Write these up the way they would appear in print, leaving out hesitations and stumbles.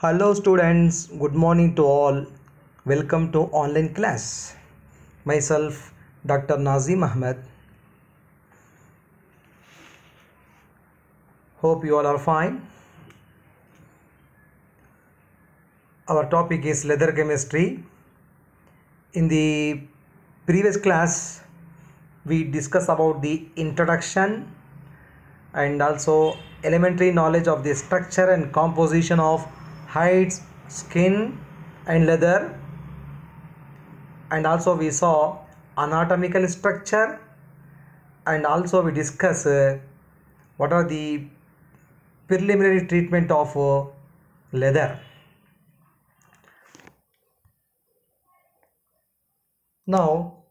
Hello students, good morning to all. Welcome to online class. Myself Dr. Nazim Ahmed. Hope you all are fine. Our topic is leather chemistry. In the previous class we discussed about the introduction and also elementary knowledge of the structure and composition of hides, skin and leather, and also we saw anatomical structure, and also we discuss what are the preliminary treatment of leather. Now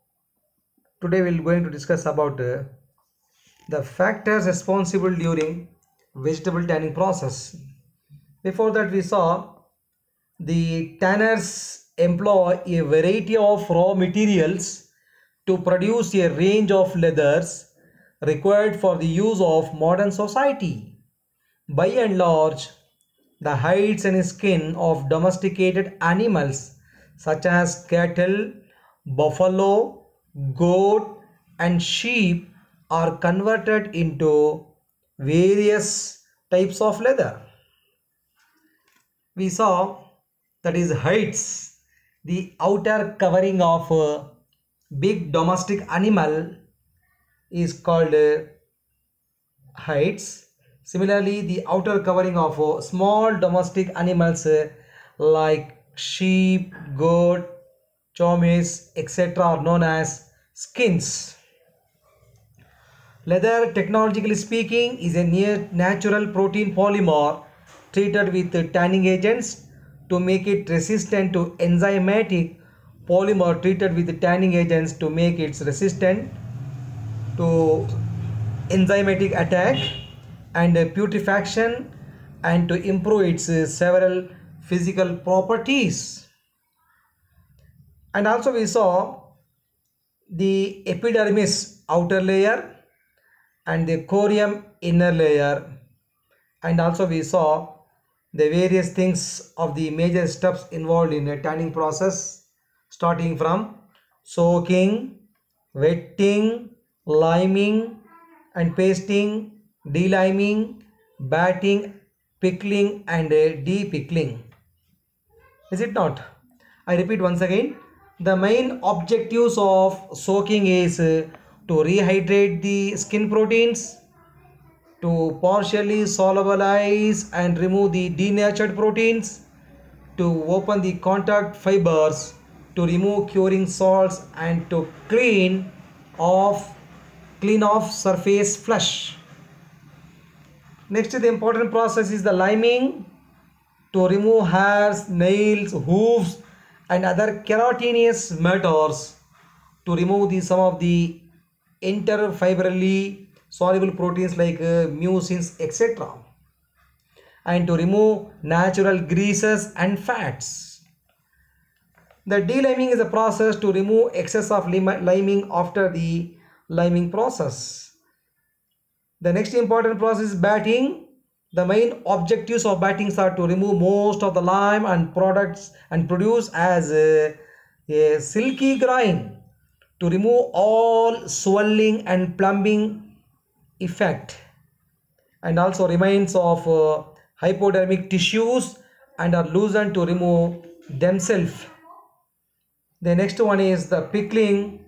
today we are going to discuss about the factors responsible during vegetable tanning process. Before that we saw the tanners employ a variety of raw materials to produce a range of leathers required for the use of modern society. By and large, the hides and skin of domesticated animals such as cattle, buffalo, goat and sheep are converted into various types of leather. We saw that is hides, the outer covering of a big domestic animal is called hides. Similarly, the outer covering of small domestic animals like sheep, goat, chomis, etc. are known as skins. Leather, technologically speaking, is a near natural protein polymer treated with tanning agents to make it resistant to enzymatic polymer treated with tanning agents to make it resistant to enzymatic attack and putrefaction and to improve its several physical properties. And also we saw the epidermis outer layer and the corium inner layer, and also we saw the various things of the major steps involved in a tanning process, starting from soaking, wetting, liming and pasting, deliming, batting, pickling and depickling. Is it not? I repeat once again, the main objectives of soaking is to rehydrate the skin proteins, to partially solubilize and remove the denatured proteins, to open the contact fibers, to remove curing salts and to clean off surface flesh. Next, the important process is the liming, to remove hairs, nails, hooves and other keratinous matters, to remove some of the interfibrally soluble proteins like mucins, etc., and to remove natural greases and fats. The deliming is a process to remove excess of liming after the liming process. The next important process is batting. The main objectives of battings are to remove most of the lime and products and produce as a silky grime, to remove all swelling and plumbing effect, and also remains of hypodermic tissues and are loosened to remove themselves. The next one is the pickling,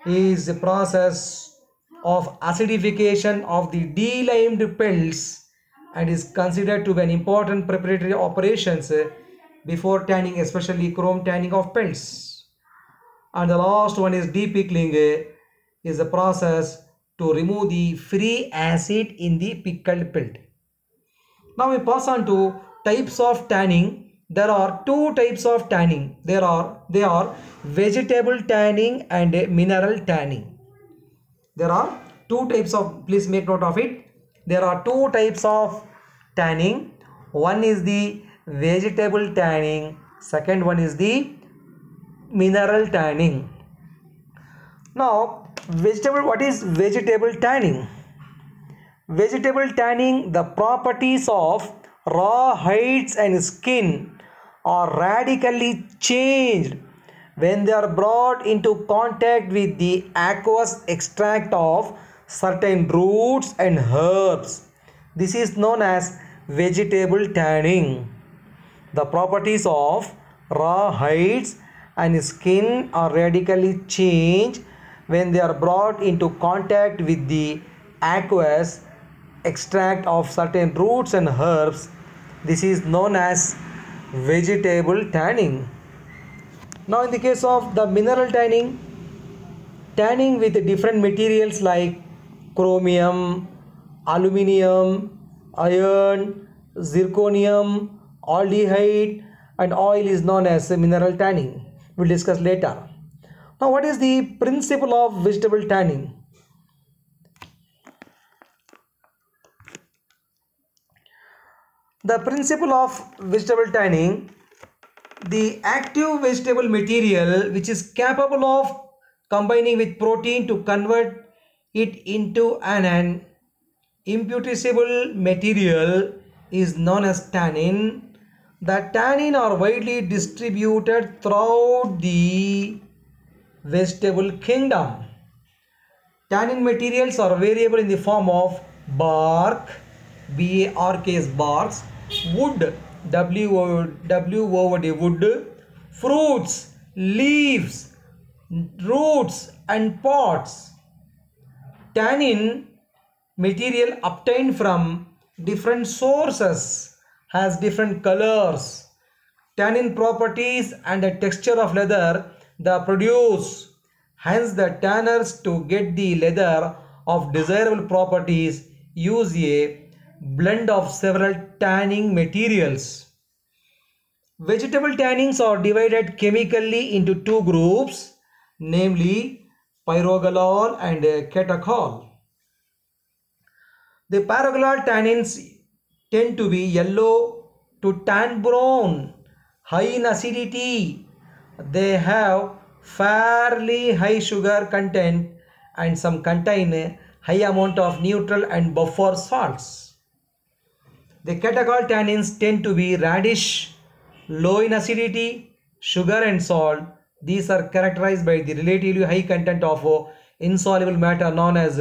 is the process of acidification of the delimed pelts and is considered to be an important preparatory operations before tanning, especially chrome tanning of pelts. And the last one is depickling, is the process to remove the free acid in the pickled pelt. Now we pass on to types of tanning. There are two types of tanning. They are vegetable tanning and mineral tanning. There are two types of, please make note of it. There are two types of tanning. One is the vegetable tanning. Second one is the mineral tanning. Now, what is vegetable tanning? Vegetable tanning, the properties of raw hides and skin are radically changed when they are brought into contact with the aqueous extract of certain roots and herbs. This is known as vegetable tanning. The properties of raw hides and skin are radically changed when they are brought into contact with the aqueous extract of certain roots and herbs. This is known as vegetable tanning. Now in the case of the mineral tanning, tanning with different materials like chromium, aluminium, iron, zirconium, aldehyde and oil is known as mineral tanning. We'll discuss later. Now what is the principle of vegetable tanning? The principle of vegetable tanning, the active vegetable material which is capable of combining with protein to convert it into an imputable material is known as tannin. The tannin are widely distributed throughout the vegetable kingdom. Tannin materials are variable in the form of bark, B-A-R-K is barks, wood, W over the wood, fruits, leaves, roots and pods. Tannin material obtained from different sources has different colors. Tannin properties and the texture of leather they produce. Hence the tanners to get the leather of desirable properties use a blend of several tanning materials. Vegetable tannings are divided chemically into two groups, namely pyrogalol and catechol. The pyrogalol tannins tend to be yellow to tan brown, high in acidity. They have fairly high sugar content and some contain a high amount of neutral and buffer salts. The catechol tannins tend to be reddish, low in acidity, sugar and salt. These are characterized by the relatively high content of insoluble matter known as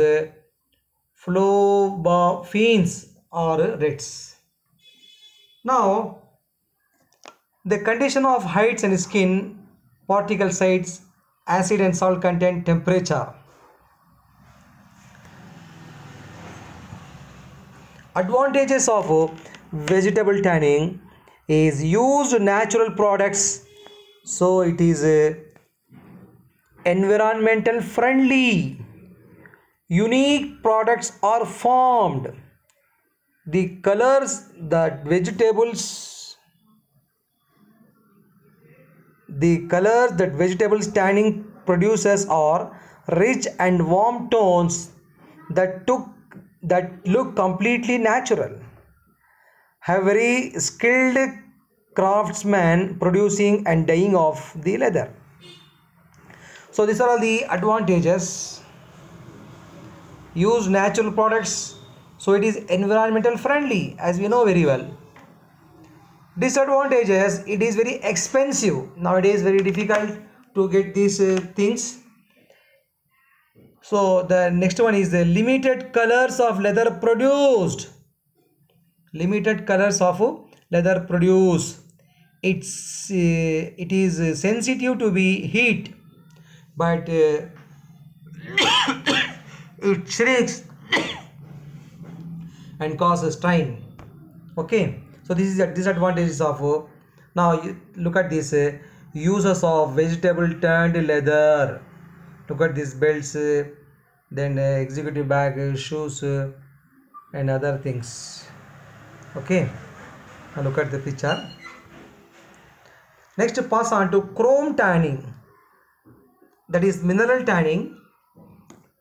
flovophenes or RETs. Now, the condition of hides and skin, particle size, acid and salt content, temperature. Advantages of vegetable tanning is used natural products, so it is environmental friendly. Unique products are formed. The colors that vegetables tanning produces are rich and warm tones that look completely natural. Have very skilled craftsmen producing and dyeing of the leather. So these are all the advantages. Use natural products, so it is environmental friendly, as we know very well. Disadvantages, it is very expensive. Nowadays very difficult to get these things. So the next one is the limited colors of leather produced. Limited colors of leather produced. It is sensitive to be heat, but it shrinks and causes strain. Okay, so this is the disadvantages of now you look at this uses of vegetable tanned leather. Look at these belts, then executive bag, shoes and other things. Okay, now look at the picture. Next, pass on to chrome tanning, that is mineral tanning.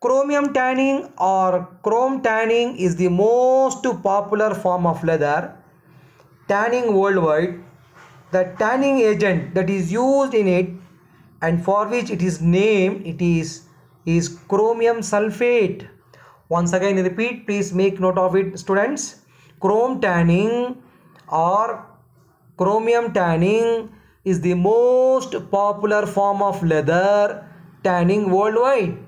Chromium tanning or chrome tanning is the most popular form of leather tanning worldwide. The tanning agent that is used in it and for which it is named is chromium sulfate. Once again repeat, please make note of it, students. Chrome tanning or chromium tanning is the most popular form of leather tanning worldwide.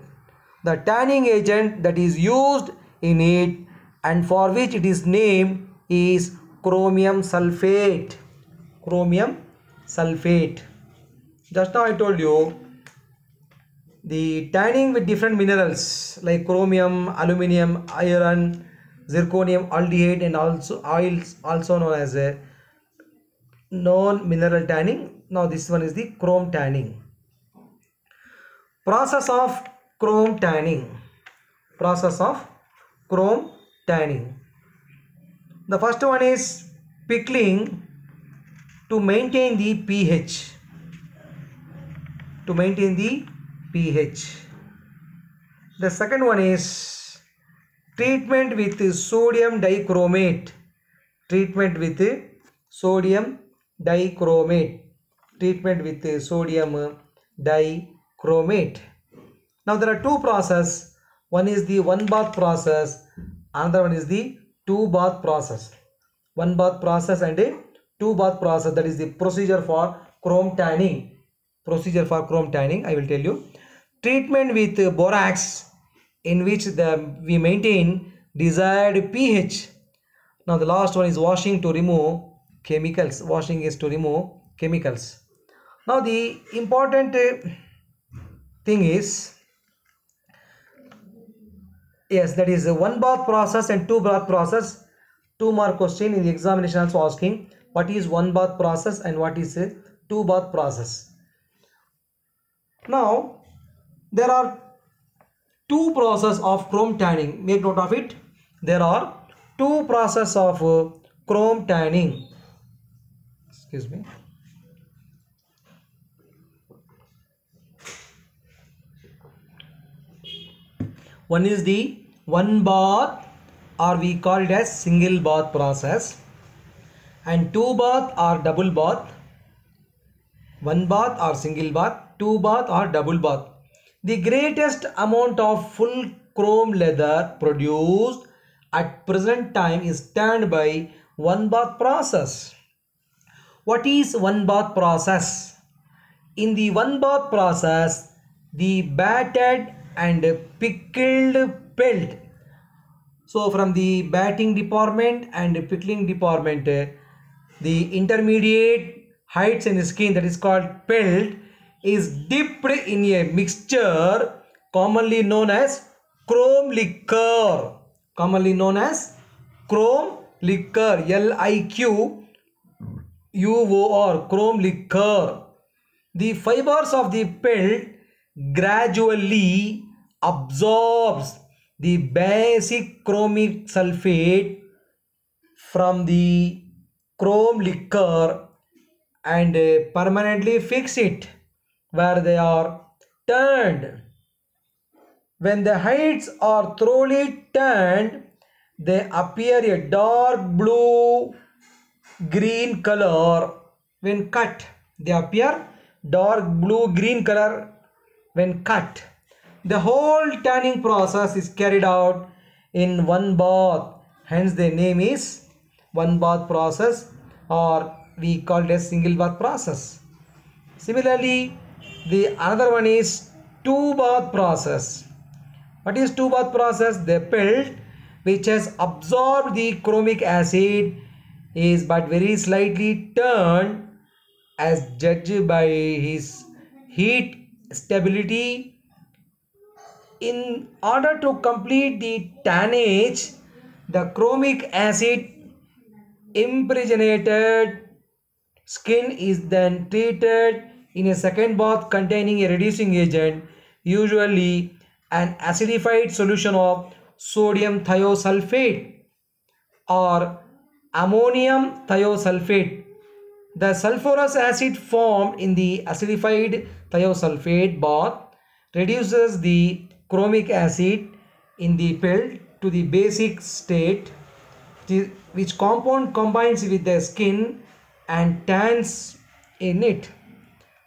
The tanning agent that is used in it and for which it is named is chromium sulfate. Chromium sulfate. Just now I told you the tanning with different minerals like chromium, aluminium, iron, zirconium, aldehyde and also oils also known as a non-mineral tanning. Now this one is the chrome tanning. Process of chrome tanning. Process of chrome tanning. The first one is pickling to maintain the pH. To maintain the pH. The second one is treatment with sodium dichromate. Treatment with sodium dichromate. Treatment with sodium dichromate. Now there are two processes. One is the one bath process. Another one is the two bath process. One bath process and a two bath process. That is the procedure for chrome tanning. Procedure for chrome tanning I will tell you. Treatment with borax in which we maintain desired pH. Now the last one is washing to remove chemicals. Washing is to remove chemicals. Now the important thing is, yes, that is a one bath process and two bath process. 2 mark question in the examination also asking what is one bath process and what is a two bath process. Now there are two process of chrome tanning. Make note of it. There are two process of chrome tanning. Excuse me. One is the one bath or we call it as single bath process, and two bath or double bath. One bath or single bath, two bath or double bath. The greatest amount of full chrome leather produced at present time is tanned by one bath process. What is one bath process? In the one bath process, the batted and pickled pelt. So from the batting department and pickling department, the intermediate hides and skin, that is called pelt, is dipped in a mixture commonly known as chrome liquor. Commonly known as chrome liquor. Liquor, chrome liquor. The fibers of the pelt gradually absorbs the basic chromic sulfate from the chrome liquor and permanently fix it where they are turned. When the hides are thoroughly tanned, they appear a dark blue green color when cut. They appear dark blue green color when cut. The whole tanning process is carried out in one bath. Hence the name is one bath process, or we call it a single bath process. Similarly, the another one is two bath process. What is two bath process? The pelt which has absorbed the chromic acid is but very slightly turned as judged by his heat stability. In order to complete the tannage, the chromic acid impregnated skin is then treated in a second bath containing a reducing agent, usually an acidified solution of sodium thiosulfate or ammonium thiosulfate. The sulfurous acid formed in the acidified thiosulfate bath reduces the chromic acid in the pelt to the basic state, which compound combines with the skin and tans in it.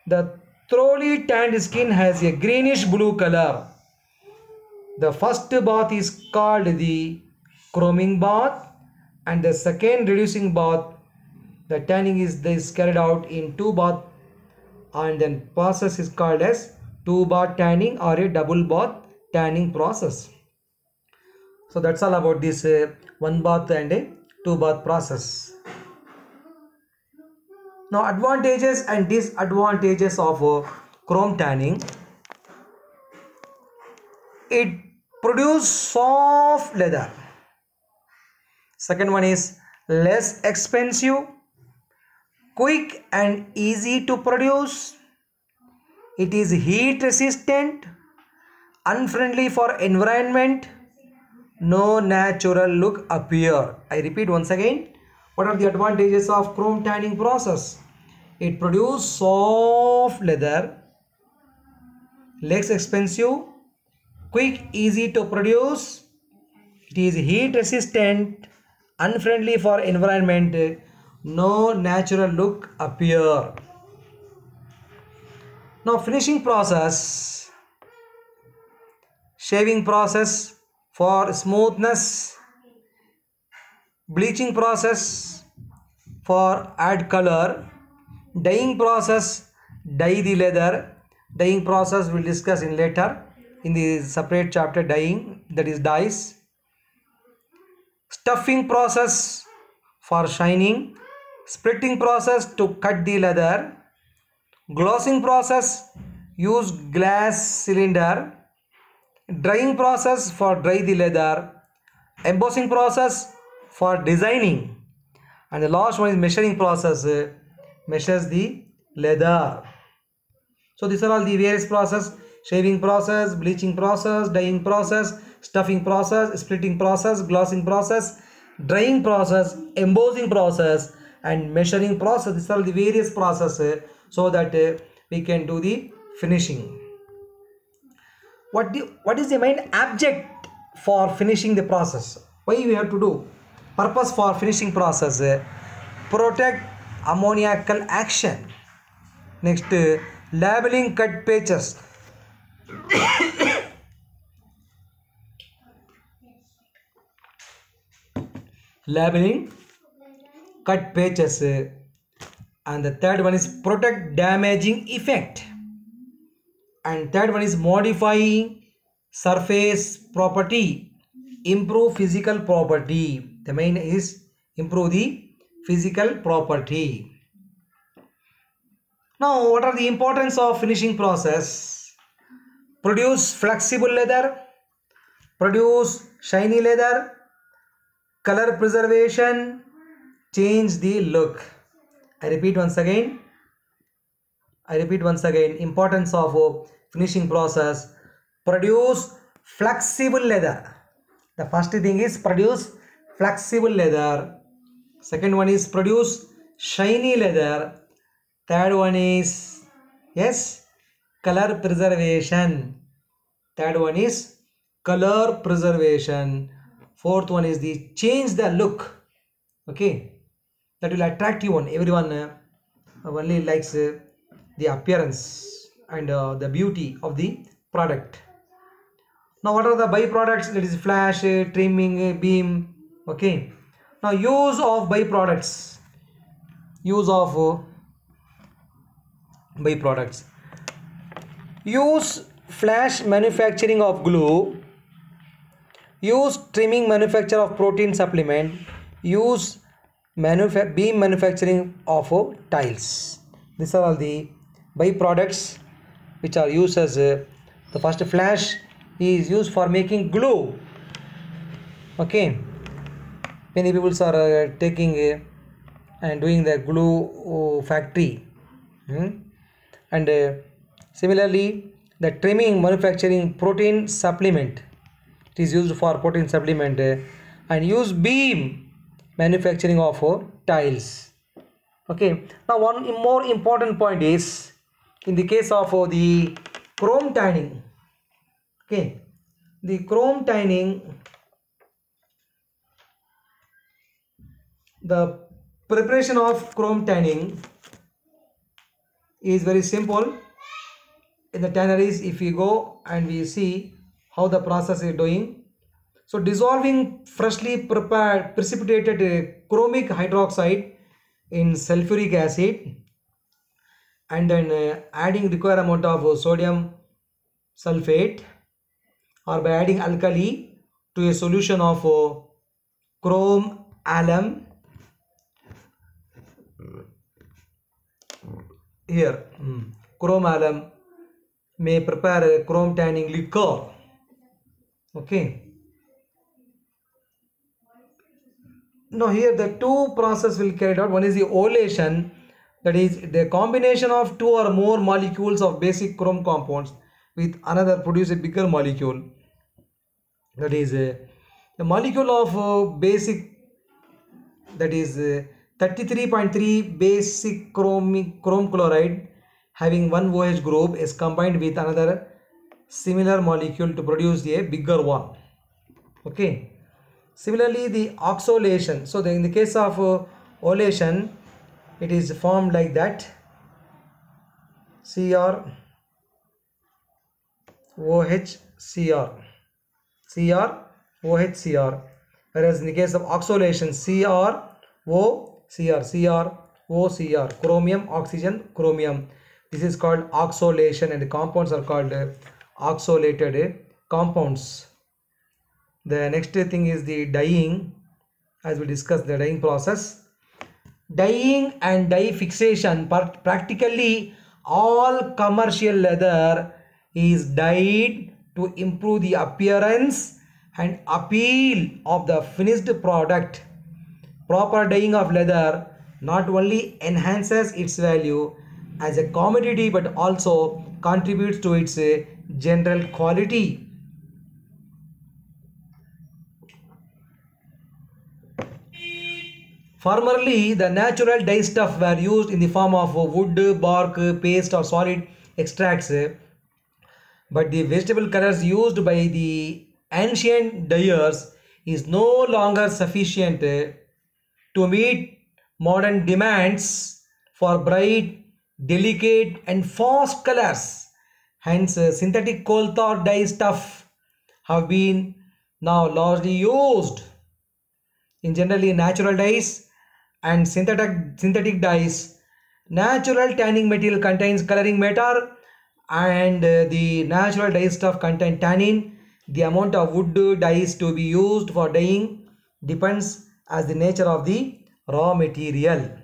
The thoroughly tanned skin has a greenish blue color. The first bath is called the chroming bath and the second reducing bath The tanning is this carried out in two bath, and then process is called as two bath tanning or a double bath tanning process. So that's all about this one bath and a two bath process. Now advantages and disadvantages of chrome tanning. It produces soft leather. Second one is less expensive, quick and easy to produce. It is heat resistant, unfriendly for environment, no natural look appear. I repeat once again, what are the advantages of chrome tanning process? It produces soft leather, less expensive, quick, easy to produce. It is heat resistant, unfriendly for environment, no natural look appear. Now finishing process, shaving process for smoothness, bleaching process for add color, dyeing process, dye the leather. Dyeing process we'll discuss in later in the separate chapter, dyeing, that is dyes. Stuffing process for shining, splitting process to cut the leather, glossing process, use glass cylinder, drying process for dry the leather, embossing process for designing, and the last one is measuring process, measures the leather. So these are all the various process: shaving process, bleaching process, dyeing process, stuffing process, splitting process, glossing process, drying process, embossing process, and measuring process. These are the various processes so that we can do the finishing. What is the main object for finishing the process? Why we have to do? Purpose for finishing process: protect ammoniacal action. Next, labeling cut patches. Labeling cut patches. And the third one is protect damaging effect. And third one is modifying surface property, improve physical property. The main is improve the physical property. Now what are the importance of finishing process? Produce flexible leather, produce shiny leather, color preservation, change the look. I repeat once again, importance of finishing process: produce flexible leather. The first thing is produce flexible leather. Second one is produce shiny leather. Third one is, yes, color preservation. Third one is color preservation. Fourth one is the change the look. Okay, that will attract you on. Everyone only likes the appearance and the beauty of the product. Now what are the byproducts? That is flash, trimming, beam. Okay, now use of byproducts. Use of byproducts: use flash manufacturing of glue, use trimming manufacture of protein supplement, use beam manufacturing of tiles. These are all the byproducts which are used as the first flash is used for making glue. Okay, many people are taking and doing the glue factory. And similarly, the trimming manufacturing protein supplement, it is used for protein supplement, and use beam manufacturing of tiles. Okay, now one more important point is in the case of the chrome tanning. Okay, the chrome tanning, the preparation of chrome tanning is very simple. In the tanneries, if we go and we see how the process is doing, so dissolving freshly prepared precipitated chromic hydroxide in sulfuric acid, and then adding required amount of sodium sulfate, or by adding alkali to a solution of chrome alum. Here chrome alum may prepare a chrome tanning liquor. Okay. Now here the two process will carried out. One is the olation, that is the combination of two or more molecules of basic chrome compounds with another produce a bigger molecule. That is the molecule of basic, that is 33.3 basic chrome chloride having one OH group is combined with another similar molecule to produce a bigger one. Okay. Similarly, the oxalation. So in the case of olation, it is formed like that: Cr OH Cr, Cr OH Cr. Whereas in the case of oxalation, Cr O Cr, Cr O Cr, chromium oxygen chromium. This is called oxalation, and the compounds are called oxalated compounds. The next thing is the dyeing, as we discussed the dyeing process. Dyeing and dye fixation. Practically all commercial leather is dyed to improve the appearance and appeal of the finished product. Proper dyeing of leather not only enhances its value as a commodity but also contributes to its general quality. Formerly, the natural dye stuff were used in the form of wood, bark, paste or solid extracts, but the vegetable colors used by the ancient dyers is no longer sufficient to meet modern demands for bright, delicate and fast colors. Hence, synthetic coal tar dye stuff have been now largely used. In generally natural dyes and synthetic dyes, natural tanning material contains coloring matter, and the natural dye stuff contain tannin. The amount of wood dyes to be used for dyeing depends as the nature of the raw material.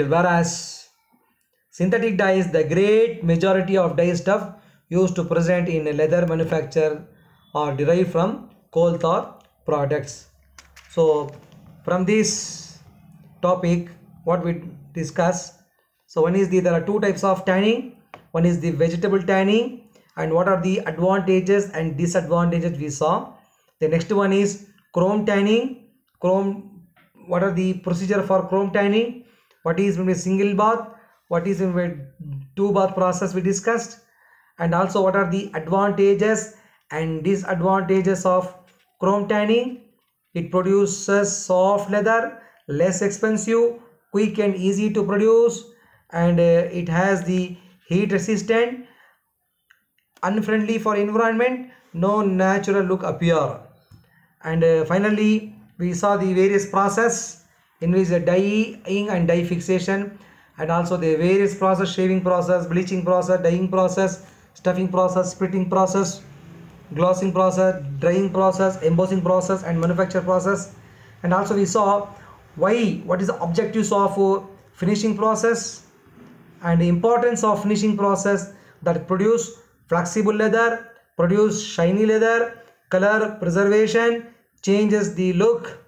Whereas synthetic dyes, the great majority of dye stuff used to present in leather manufacture are derived from coal tar products. So from this topic, what we discuss, so one is there are two types of tanning. One is the vegetable tanning, and what are the advantages and disadvantages we saw. The next one is chrome tanning. What are the procedure for chrome tanning? What is in a single bath? What is in a two bath process we discussed? And also what are the advantages and disadvantages of chrome tanning? It produces soft leather, less expensive, quick and easy to produce, and it has the heat resistant, unfriendly for environment, no natural look appear. And finally we saw the various process in which the dyeing and dye fixation, and also the various process: shaving process, bleaching process, dyeing process, stuffing process, splitting process, glossing process, drying process, embossing process and manufacture process. And also we saw what is the objectives of finishing process and the importance of finishing process, that produce flexible leather, produce shiny leather, color preservation, changes the look,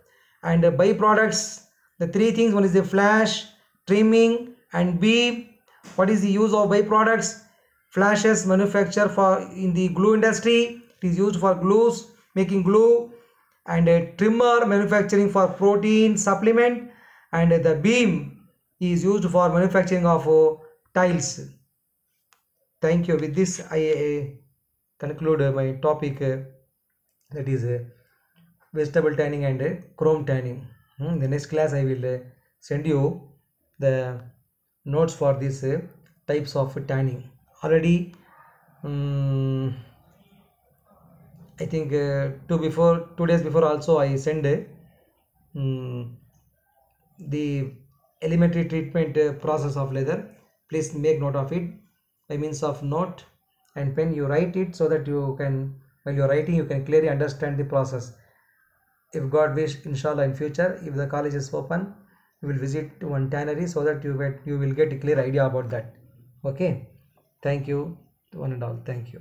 and byproducts. The three things: one is the flash, trimming and bead. What is the use of byproducts? Flashes manufacture for in the glue industry, it is used for glues, making glue, and a trimmer manufacturing for protein supplement, and the beam is used for manufacturing of tiles. Thank you. With this I conclude my topic, that is vegetable tanning and chrome tanning. The next class I will send you the notes for these types of tanning. Already I think 2 days before also I send the elementary treatment process of leather. Please make note of it by means of note and pen. You write it so that you can, while you're writing, you can clearly understand the process. If God wish, inshallah, in future, if the college is open, you will visit one tannery so that you will get a clear idea about that. Okay, thank you one and all. Thank you.